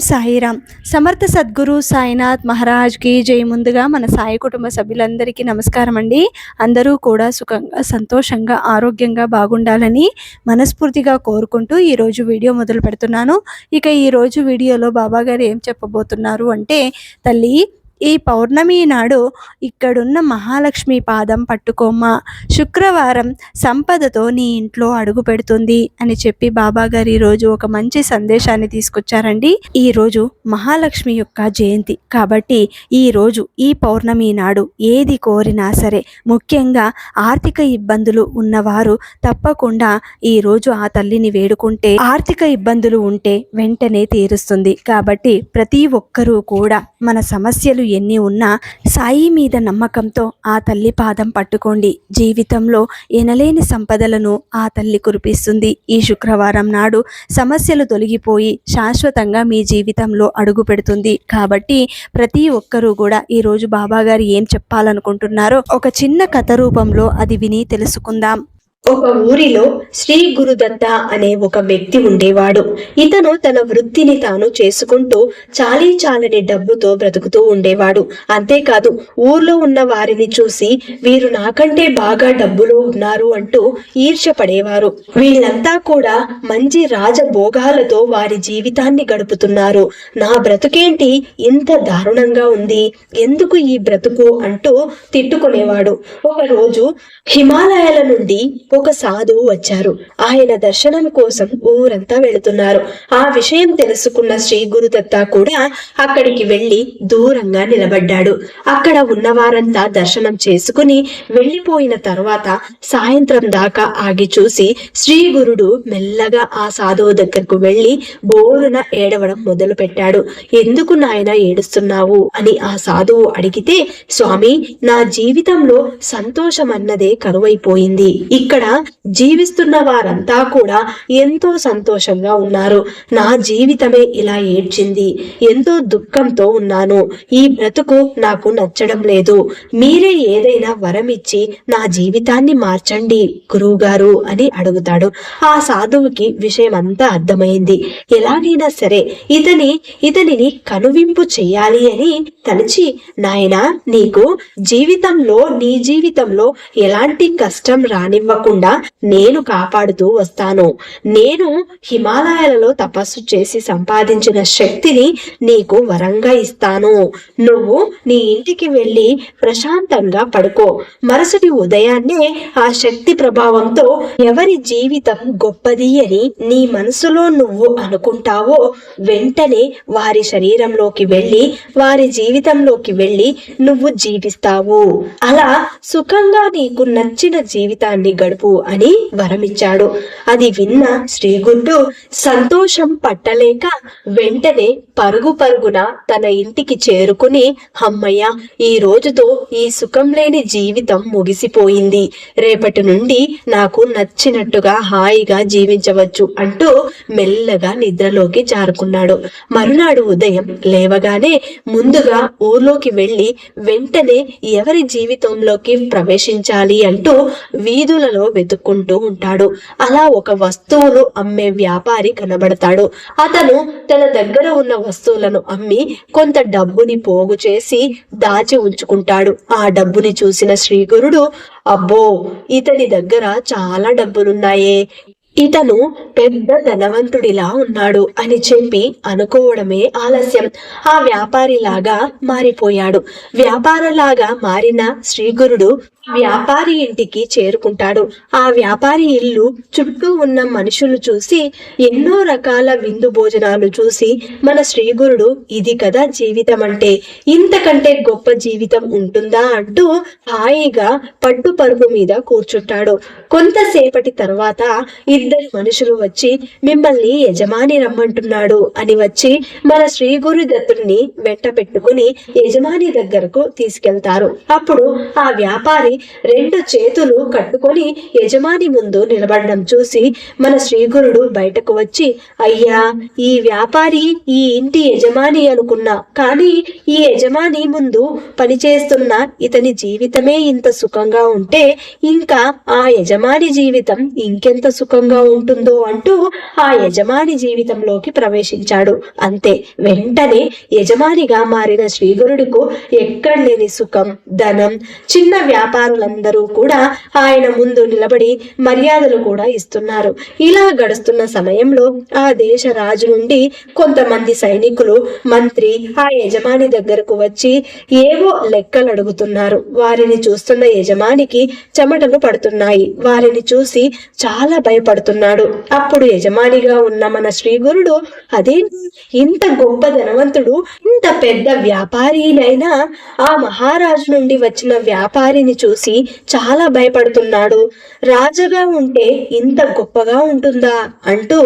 సాయిరామ్. సమర్థ సద్గురు సాయినాథ్ మహారాజ్కి జై. ముందుగా మన సాయి కుటుంబ సభ్యులందరికీ నమస్కారం అండి. అందరూ కూడా సుఖంగా, సంతోషంగా, ఆరోగ్యంగా బాగుండాలని మనస్ఫూర్తిగా కోరుకుంటూ ఈరోజు వీడియో మొదలు పెడుతున్నాను. ఇక ఈరోజు వీడియోలో బాబాగారు ఏం చెప్పబోతున్నారు అంటే, తల్లి ఈ పౌర్ణమి నాడు ఇక్కడున్న మహాలక్ష్మి పాదం పట్టుకోమ్మా, శుక్రవారం సంపదతో నీ ఇంట్లో అడుగు పెడుతుంది అని చెప్పి బాబాగారు ఈరోజు ఒక మంచి సందేశాన్ని తీసుకొచ్చారండి. ఈరోజు మహాలక్ష్మి యొక్క జయంతి కాబట్టి ఈరోజు ఈ పౌర్ణమి నాడు ఏది కోరినా సరే, ముఖ్యంగా ఆర్థిక ఇబ్బందులు ఉన్నవారు తప్పకుండా ఈరోజు ఆ తల్లిని వేడుకుంటే ఆర్థిక ఇబ్బందులు ఉంటే వెంటనే తీరుస్తుంది. కాబట్టి ప్రతి ఒక్కరూ కూడా మన సమస్యలు ఎన్ని ఉన్నా సాయి మీద నమ్మకంతో ఆ తల్లి పాదం పట్టుకోండి. జీవితంలో ఎనలేని సంపదలను ఆ తల్లి కురిపిస్తుంది. ఈ శుక్రవారం నాడు సమస్యలు తొలగిపోయి శాశ్వతంగా మీ జీవితంలో అడుగు పెడుతుంది. కాబట్టి ప్రతి ఒక్కరూ కూడా ఈరోజు బాబాగారు ఏం చెప్పాలనుకుంటున్నారో ఒక చిన్న కథ రూపంలో అది విని తెలుసుకుందాం. ఒక ఊరిలో శ్రీ గురుదత్త అనే ఒక వ్యక్తి ఉండేవాడు. ఇతను తన వృత్తిని తాను చేసుకుంటూ చాలని డబ్బుతో బ్రతుకుతూ ఉండేవాడు. అంతేకాదు, ఊర్లో ఉన్న వారిని చూసి వీరు నాకంటే బాగా డబ్బులో ఉన్నారు అంటూ ఈర్ష్యపడేవారు. వీళ్ళంతా కూడా మంచి రాజభోగాలతో వారి జీవితాన్ని గడుపుతున్నారు. నా బ్రతుకేంటి ఇంత దారుణంగా ఉంది, ఎందుకు ఈ బ్రతుకు అంటూ తిట్టుకునేవాడు. ఒకరోజు హిమాలయాల నుండి ఒక సాధువు వచ్చారు. ఆయన దర్శనం కోసం ఊరంతా వెళుతున్నారు. ఆ విషయం తెలుసుకున్న శ్రీ గురుదత్త కూడా అక్కడికి వెళ్లి దూరంగా నిలబడ్డాడు. అక్కడ ఉన్నవారంతా దర్శనం చేసుకుని వెళ్లిపోయిన తర్వాత సాయంత్రం దాకా ఆగి చూసి శ్రీ గురుడు మెల్లగా ఆ సాధువు దగ్గరకు వెళ్లి బోరున ఏడవడం మొదలు పెట్టాడు. ఎందుకు నాయన ఏడుస్తున్నావు అని ఆ సాధువు అడిగితే, స్వామి, నా జీవితంలో సంతోషం అన్నదే కరువైపోయింది. ఇక్కడ జీవిస్తున్న వారంతా కూడా ఎంతో సంతోషంగా ఉన్నారు. నా జీవితమే ఇలా ఏడ్చింది. ఎంతో దుఃఖంతో ఉన్నాను. ఈ బ్రతుకు నాకు నచ్చడం లేదు. మీరే ఏదైనా వరం ఇచ్చి నా జీవితాన్ని మార్చండి గురువుగారు అని అడుగుతాడు. ఆ సాధువుకి విషయం అంతా అర్థమైంది. ఎలాగైనా సరే ఇతనిని కనువింపు చెయ్యాలి అని తలచి, నాయనా, నీకు నీ జీవితంలో ఎలాంటి కష్టం రానివ్వకుండా నేను కాపాడుతూ వస్తాను. నేను హిమాలయాలలో తపస్సు చేసి సంపాదించిన శక్తిని నీకు వరంగా ఇస్తాను. నువ్వు నీ ఇంటికి వెళ్ళి ప్రశాంతంగా పడుకో. మరుసటి ఉదయాన్నే ఆ శక్తి ప్రభావంతో ఎవరి జీవితం గొప్పది అని నీ మనసులో నువ్వు అనుకుంటావో వెంటనే వారి శరీరంలోకి వెళ్ళి వారి జీవితంలోకి వెళ్ళి నువ్వు జీవిస్తావు. అలా సుఖంగా నీకు నచ్చిన జీవితాన్ని గడుపు అని వరమిచ్చాడు. అది విన్న శ్రీగురుడు సంతోషం పట్టలేక వెంటనే పరుగున తన ఇంటికి చేరుకుని, అమ్మయ్య, ఈ రోజుతో ఈ సుఖం లేని జీవితం ముగిసిపోయింది. రేపటి నుండి నాకు నచ్చినట్టుగా హాయిగా జీవించవచ్చు అంటూ మెల్లగా నిద్రలోకి జారుకున్నాడు. మరునాడు ఉదయం లేవగానే ముందుగా ఊర్లోకి వెళ్లి వెంటనే ఎవరి జీవితంలోకి ప్రవేశించాలి అంటూ వీధులలో వెతుక్కుంటూ ఉంటాడు. అలా ఒక వస్తువులు అమ్మే వ్యాపారి కనబడతాడు. అతను తన దగ్గర ఉన్న వస్తువులను అమ్మి కొంత డబ్బుని పోగు చేసి దాచి ఉంచుకుంటాడు. ఆ డబ్బుని చూసిన శ్రీగురుడు, అబ్బో, ఇతని దగ్గర చాలా డబ్బులున్నాయే, ఇతను పెద్ద ధనవంతుడిలా ఉన్నాడు అని చెప్పి అనుకోవడమే ఆలస్యం. ఆ వ్యాపారిలాగా మారిపోయాడు. వ్యాపారలాగా మారిన శ్రీగురుడు వ్యాపారి ఇంటికి చేరుకుంటాడు. ఆ వ్యాపారి ఇల్లు చుట్టూ ఉన్న మనుషులు చూసి, ఎన్నో రకాల విందు భోజనాలు చూసి, మన శ్రీగురుడు ఇది కదా జీవితం అంటే, ఇంతకంటే గొప్ప జీవితం ఉంటుందా అంటూ హాయిగా పట్టు పరుపు మీద కూర్చుంటాడు. కొంతసేపటి తర్వాత ఇద్దరు మనుషులు వచ్చి, మిమ్మల్ని యజమాని రమ్మంటున్నాడు అని వచ్చి మన శ్రీ గురుదత్తుడిని వెంట పెట్టుకుని యజమాని దగ్గరకు తీసుకెళ్తారు. అప్పుడు ఆ వ్యాపారి రెండు చేతులు కట్టుకొని యజమాని ముందు నిలబడడం చూసి మన శ్రీగురుడు బయటకు వచ్చి, అయ్యా, ఈ వ్యాపారి ఈ ఇంటి యజమాని అనుకున్నా, కానీ ఈ యజమాని ముందు పనిచేస్తున్న ఇతని జీవితమే ఇంత సుఖంగా ఉంటే ఇంకా ఆ యజమాని జీవితం ఇంకెంత సుఖంగా ఉంటుందో అంటూ ఆ యజమాని జీవితంలోకి ప్రవేశించాడు. అంతే, వెంటనే యజమానిగా మారిన శ్రీగురుడుకు ఎక్కడలేని సుఖం, ధనం, చిన్న వ్యాపారులందరూ కూడా ఆయన ముందు నిలబడి మర్యాదలు కూడా ఇస్తున్నారు. ఇలా గడుస్తున్న సమయంలో ఆ దేశ రాజు నుండి కొంతమంది సైనికులు, మంత్రి ఆ యజమాని దగ్గరకు వచ్చి ఏవో లెక్కలు అడుగుతున్నారు. వారిని చూస్తున్న యజమానికి చెమటలు పడుతున్నాయి. వారిని చూసి చాలా భయపడుతున్నాడు. అప్పుడు యజమానిగా ఉన్న మన శ్రీగురుడు, అదేంటి, ఇంత గొప్ప ధనవంతుడు, ఇంత పెద్ద వ్యాపారినైనా ఆ మహారాజు నుండి వచ్చిన వ్యాపారిని చూసి చాలా భయపడుతున్నాడు. రాజుగా ఉంటే ఇంత గొప్పగా ఉంటుందా అంటూ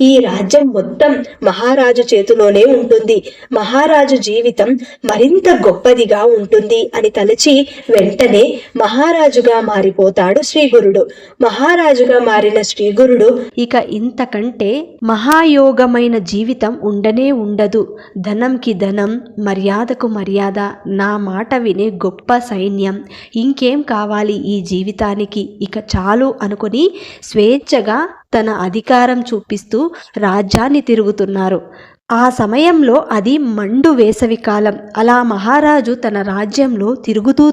ఈ రాజ్యం మొత్తం మహారాజు చేతిలోనే ఉంటుంది, మహారాజు జీవితం మరింత గొప్పదిగా ఉంటుంది అని తలచి వెంటనే మహారాజుగా మారిపోతాడు శ్రీగురుడు. మహారాజుగా మారిన శ్రీగురుడు ఇక ఇంతకంటే మహాయోగమైన జీవితం ఉండనే ఉండదు. ధనంకి ధనం, మర్యాదకు మర్యాద, నా మాట వినే గొప్ప సైన్యం, ఇంకేం కావాలి ఈ జీవితానికి, ఇక చాలు అనుకుని స్వేచ్ఛగా తన అధికారం చూపిస్తూ రాజ్యాన్ని తిరుగుతున్నారు. ఆ సమయంలో అది మండు వేసవి కాలం. అలా మహారాజు తన రాజ్యంలో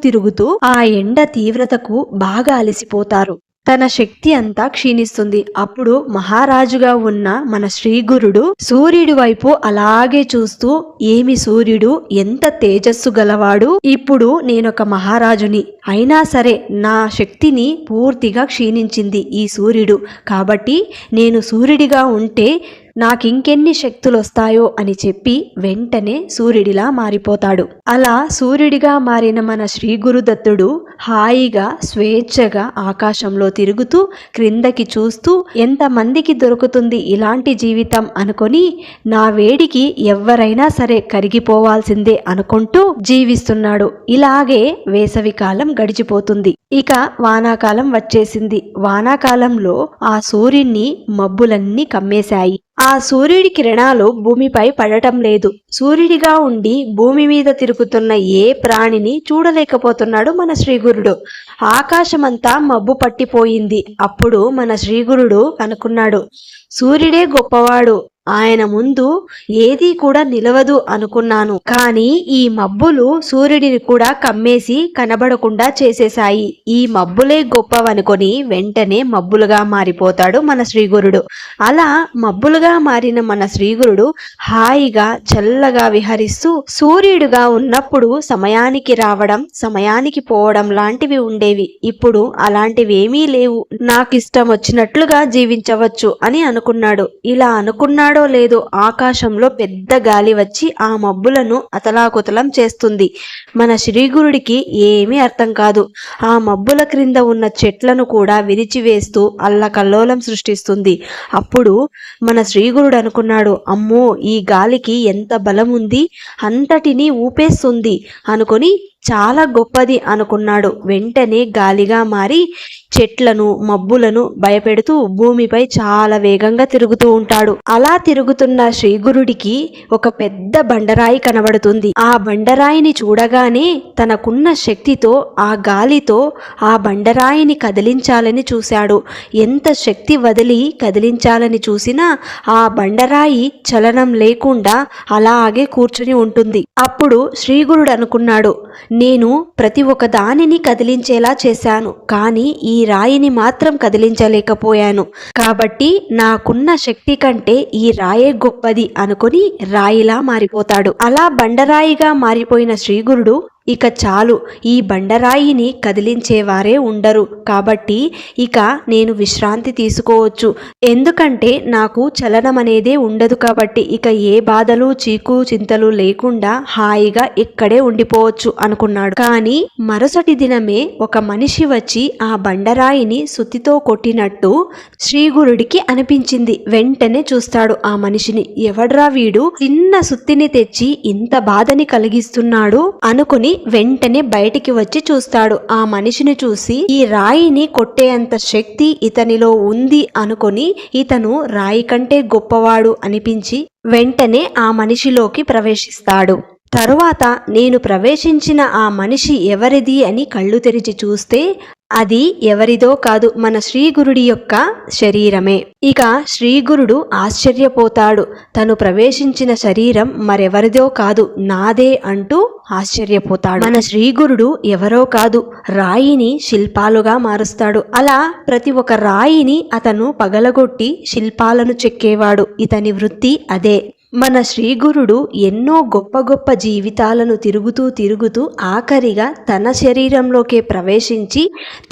తిరుగుతూ ఆ ఎండ తీవ్రతకు బాగా అలసిపోతారు. తన శక్తి అంతా క్షీణిస్తుంది. అప్పుడు మహారాజుగా ఉన్న మన శ్రీగురుడు సూర్యుడి వైపు అలాగే చూస్తూ, ఏమి సూర్యుడు ఎంత తేజస్సు గలవాడు, ఇప్పుడు నేనొక మహారాజుని, అయినా సరే నా శక్తిని పూర్తిగా క్షీణించింది ఈ సూర్యుడు, కాబట్టి నేను సూర్యుడిగా ఉంటే నాకింకెన్ని శక్తులు వస్తాయో అని చెప్పి వెంటనే సూర్యుడిలా మారిపోతాడు. అలా సూర్యుడిగా మారిన మన శ్రీ గురుదత్తుడు హాయిగా స్వేచ్ఛగా ఆకాశంలో తిరుగుతూ క్రిందకి చూస్తూ, ఎంతమందికి దొరుకుతుంది ఇలాంటి జీవితం అనుకొని నా వేడికి ఎవరైనా సరే కరిగిపోవాల్సిందే అనుకుంటూ జీవిస్తున్నాడు. ఇలాగే వేసవి కాలం గడిచిపోతుంది. ఇక వానాకాలం వచ్చేసింది. వానాకాలంలో ఆ సూర్యున్ని మబ్బులన్నీ కమ్మేశాయి. ఆ సూర్యుడి కిరణాలు భూమిపై పడటం లేదు. సూర్యుడిగా ఉండి భూమి మీద తిరుగుతున్న ఏ ప్రాణిని చూడలేకపోతున్నాడు మన శ్రీగురుడు. ఆకాశమంతా మబ్బు పట్టిపోయింది. అప్పుడు మన శ్రీగురుడు అనుకున్నాడు, సూర్యుడే గొప్పవాడు, ఆయన ముందు ఏదీ కూడా నిలవదు అనుకున్నాను, కానీ ఈ మబ్బులు సూర్యుడిని కూడా కమ్మేసి కనబడకుండా చేసేశాయి. ఈ మబ్బులే గొప్పవనుకొని వెంటనే మబ్బులుగా మారిపోతాడు మన శ్రీగురుడు. అలా మబ్బులుగా మారిన మన శ్రీగురుడు హాయిగా చల్లగా విహరిస్తూ సూర్యుడుగా ఉన్నప్పుడు సమయానికి రావడం, సమయానికి పోవడం లాంటివి ఉండేవి. ఇప్పుడు అలాంటివి ఏమీ లేవు, నాకు ఇష్టం వచ్చినట్లుగా జీవించవచ్చు అని అనుకున్నాడు. ఇలా అనుకున్నాడు లేదో ఆకాశంలో పెద్ద గాలి వచ్చి ఆ మబ్బులను అతలాకుతలం చేస్తుంది. మన శ్రీగురుడికి ఏమీ అర్థం కాదు. ఆ మబ్బుల క్రింద ఉన్న చెట్లను కూడా విరిచివేస్తూ అల్లకల్లోలం సృష్టిస్తుంది. అప్పుడు మన శ్రీగురుడు అనుకున్నాడు, అమ్మో, ఈ గాలికి ఎంత బలం ఉంది, అంతటినీ ఊపేస్తుంది అనుకొని చాలా గొప్పది అనుకున్నాడు. వెంటనే గాలిగా మారి చెట్లను మబ్బులను భయపెడుతూ భూమిపై చాలా వేగంగా తిరుగుతూ ఉంటాడు. అలా తిరుగుతున్న శ్రీగురుడికి ఒక పెద్ద బండరాయి కనబడుతుంది. ఆ బండరాయిని చూడగానే తనకున్న శక్తితో ఆ గాలితో ఆ బండరాయిని కదిలించాలని చూశాడు. ఎంత శక్తి వదిలి కదిలించాలని చూసినా ఆ బండరాయి చలనం లేకుండా అలాగే కూర్చుని ఉంటుంది. అప్పుడు శ్రీగురుడు అనుకున్నాడు, నేను ప్రతి ఒక్క దానిని కదిలించేలా చేశాను, కానీ ఈ రాయిని మాత్రం కదిలించలేకపోయాను, కాబట్టి నాకున్న శక్తి కంటే ఈ రాయే గొప్పది అనుకుని రాయిలా మారిపోతాడు. అలా బండరాయిగా మారిపోయిన శ్రీగురుడు ఇక చాలు, ఈ బండరాయిని కదిలించేవారే ఉండరు, కాబట్టి ఇక నేను విశ్రాంతి తీసుకోవచ్చు, ఎందుకంటే నాకు చలనం అనేదే ఉండదు, కాబట్టి ఇక ఏ బాధలు చీకు చింతలు లేకుండా హాయిగా ఇక్కడే ఉండిపోవచ్చు అనుకున్నాడు. కానీ మరుసటి దినమే ఒక మనిషి వచ్చి ఆ బండరాయిని సుత్తితో కొట్టినట్టు శ్రీగురుడికి అనిపించింది. వెంటనే చూస్తాడు ఆ మనిషిని. ఎవడ్రా వీడు, చిన్న సుత్తిని తెచ్చి ఇంత బాధని కలిగిస్తున్నాడు అనుకుని వెంటనే బయటికి వచ్చి చూస్తాడు. ఆ మనిషిని చూసి ఈ రాయిని కొట్టేంత శక్తి ఇతనిలో ఉంది అనుకొని ఇతను రాయి కంటే గొప్పవాడు అనిపించి వెంటనే ఆ మనిషిలోకి ప్రవేశిస్తాడు. తరువాత నేను ప్రవేశించిన ఆ మనిషి ఎవరిది అని కళ్ళు తెరిచి చూస్తే అది ఎవరిదో కాదు, మన శ్రీగురుడి యొక్క శరీరమే. ఇక శ్రీగురుడు ఆశ్చర్యపోతాడు. తను ప్రవేశించిన శరీరం మరెవరిదో కాదు, నాదే అంటూ ఆశ్చర్యపోతాడు. మన శ్రీగురుడు ఎవరో కాదు, రాయిని శిల్పాలుగా మారుస్తాడు. అలా ప్రతి ఒక్క రాయిని అతను పగలగొట్టి శిల్పాలను చెక్కేవాడు. ఇతని వృత్తి అదే. మన శ్రీగురుడు ఎన్నో గొప్ప గొప్ప జీవితాలను తిరుగుతూ ఆఖరిగా తన శరీరంలోకే ప్రవేశించి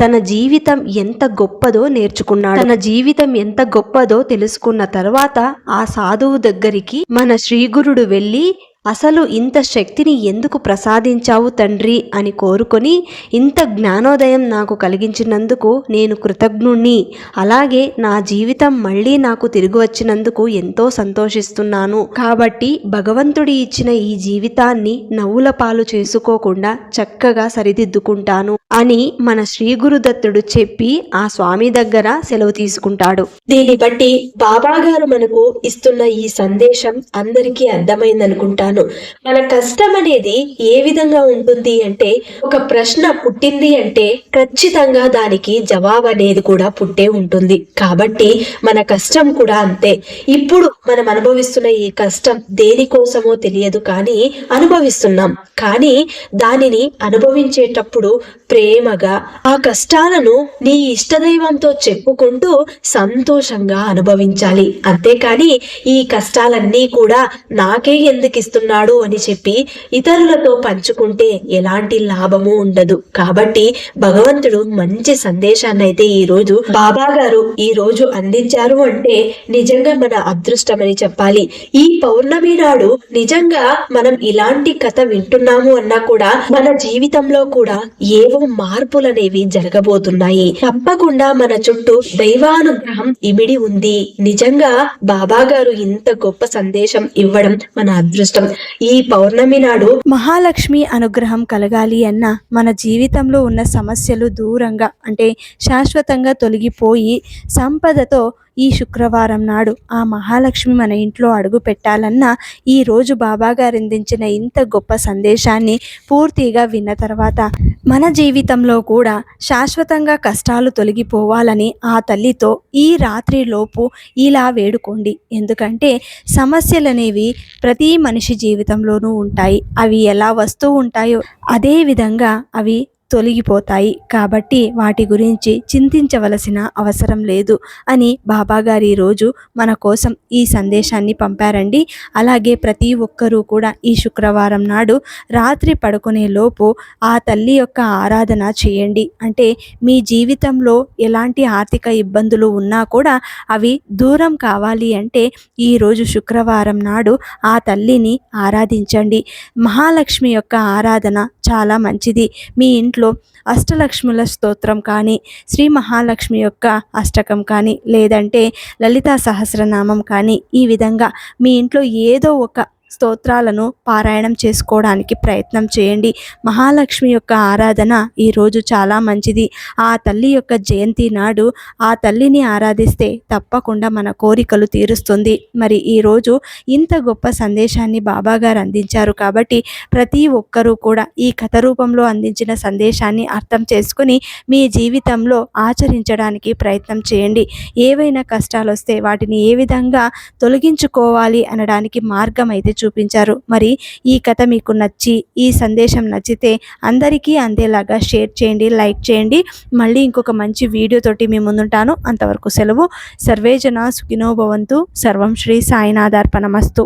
తన జీవితం ఎంత గొప్పదో నేర్చుకున్నాడు. తన జీవితం ఎంత గొప్పదో తెలుసుకున్న తర్వాత ఆ సాధువు దగ్గరికి మన శ్రీగురుడు వెళ్ళి, అసలు ఇంత శక్తిని ఎందుకు ప్రసాదించావు తండ్రి అని కోరుకొని, ఇంత జ్ఞానోదయం నాకు కలిగించినందుకు నేను కృతజ్ఞుణ్ణి, అలాగే నా జీవితం మళ్ళీ నాకు తిరిగి వచ్చినందుకు ఎంతో సంతోషిస్తున్నాను, కాబట్టి భగవంతుడి ఇచ్చిన ఈ జీవితాన్ని నవ్వుల పాలు చేసుకోకుండా చక్కగా సరిదిద్దుకుంటాను అని మన శ్రీ గురుదత్తుడు చెప్పి ఆ స్వామి దగ్గర సెలవు తీసుకుంటాడు. దీన్ని బట్టి బాబా గారు మనకు ఇస్తున్న ఈ సందేశం అందరికీ అర్థమైందనుకుంటాను. మన కష్టం అనేది ఏ విధంగా ఉంటుంది అంటే, ఒక ప్రశ్న పుట్టింది అంటే ఖచ్చితంగా దానికి జవాబు అనేది కూడా పుట్టే ఉంటుంది. కాబట్టి మన కష్టం కూడా అంతే. ఇప్పుడు మనం అనుభవిస్తున్న ఈ కష్టం దేనికోసమో తెలియదు, కానీ అనుభవిస్తున్నాం. కానీ దానిని అనుభవించేటప్పుడు ప్రేమగా ఆ కష్టాలను నీ ఇష్టదైవంతో చెప్పుకుంటూ సంతోషంగా అనుభవించాలి. అంతేకాని ఈ కష్టాలన్నీ కూడా నాకే ఎందుకు ఇస్తున్నాడు అని చెప్పి ఇతరులతో పంచుకుంటే ఎలాంటి లాభము ఉండదు. కాబట్టి భగవంతుడు మంచి సందేశాన్ని అయితే ఈ రోజు బాబా గారు ఈ రోజు అందించారు అంటే నిజంగా మన అదృష్టమని చెప్పాలి. ఈ పౌర్ణమి నాడు నిజంగా మనం ఇలాంటి కథ వింటున్నాము అన్నా కూడా మన జీవితంలో కూడా ఏవో మార్పులనేవి జరగబోతున్నాయి. తప్పకుండా మన చుట్టూ దైవానుగ్రహం ఇమిడి ఉంది. నిజంగా బాబా గారు ఇంత గొప్ప సందేశం ఇవ్వడం మన అదృష్టం. ఈ పౌర్ణమి నాడు మహాలక్ష్మి అనుగ్రహం కలగాలి అన్న మన జీవితంలో ఉన్న సమస్యలు దూరంగా అంటే శాశ్వతంగా తొలగిపోయి సంపదతో ఈ శుక్రవారం నాడు ఆ మహాలక్ష్మి మన ఇంట్లో అడుగు పెట్టాలన్నా ఈ రోజు బాబా గారు అందించిన ఇంత గొప్ప సందేశాన్ని పూర్తిగా విన్న తర్వాత మన జీవితంలో కూడా శాశ్వతంగా కష్టాలు తొలగిపోవాలని ఆ తల్లితో ఈ రాత్రి లోపు ఇలా వేడుకోండి. ఎందుకంటే సమస్యలు అనేవి ప్రతి మనిషి జీవితంలోనూ ఉంటాయి. అవి ఎలా వస్తూ ఉంటాయో అదే విధంగా అవి తొలగిపోతాయి. కాబట్టి వాటి గురించి చింతించవలసిన అవసరం లేదు అని బాబా గారు ఈరోజు మన కోసం ఈ సందేశాన్ని పంపారండి. అలాగే ప్రతి ఒక్కరూ కూడా ఈ శుక్రవారం నాడు రాత్రి పడుకునే లోపు ఆ తల్లి యొక్క ఆరాధన చేయండి. అంటే మీ జీవితంలో ఎలాంటి ఆర్థిక ఇబ్బందులు ఉన్నా కూడా అవి దూరం కావాలి అంటే ఈరోజు శుక్రవారం నాడు ఆ తల్లిని ఆరాధించండి. మహాలక్ష్మి యొక్క ఆరాధన చాలా మంచిది. మీ ఇంట్లో అష్టలక్ష్ముల స్తోత్రం కానీ, శ్రీ మహాలక్ష్మి యొక్క అష్టకం కానీ, లేదంటే లలితా సహస్రనామం కానీ, ఈ విధంగా మీ ఇంట్లో ఏదో ఒక స్తోత్రాలను పారాయణం చేసుకోవడానికి ప్రయత్నం చేయండి. మహాలక్ష్మి యొక్క ఆరాధన ఈరోజు చాలా మంచిది. ఆ తల్లి యొక్క జయంతి నాడు ఆ తల్లిని ఆరాధిస్తే తప్పకుండా మన కోరికలు తీరుస్తుంది. మరి ఈరోజు ఇంత గొప్ప సందేశాన్ని బాబా గారు అందించారు కాబట్టి ప్రతి ఒక్కరూ కూడా ఈ కథ రూపంలో అందించిన సందేశాన్ని అర్థం చేసుకుని మీ జీవితంలో ఆచరించడానికి ప్రయత్నం చేయండి. ఏవైనా కష్టాలు వస్తే వాటిని ఏ విధంగా తొలగించుకోవాలి అనడానికి మార్గం అయితే చూపించారు. మరి ఈ కథ మీకు నచ్చి ఈ సందేశం నచ్చితే అందరికీ అందేలాగా షేర్ చేయండి, లైక్ చేయండి. మళ్ళీ ఇంకొక మంచి వీడియోతోటి మీ ముందుంటాను. అంతవరకు సెలవు. సర్వే జన సుఖినో భవంతు. సర్వం శ్రీ సాయినాథార్పణమస్తు.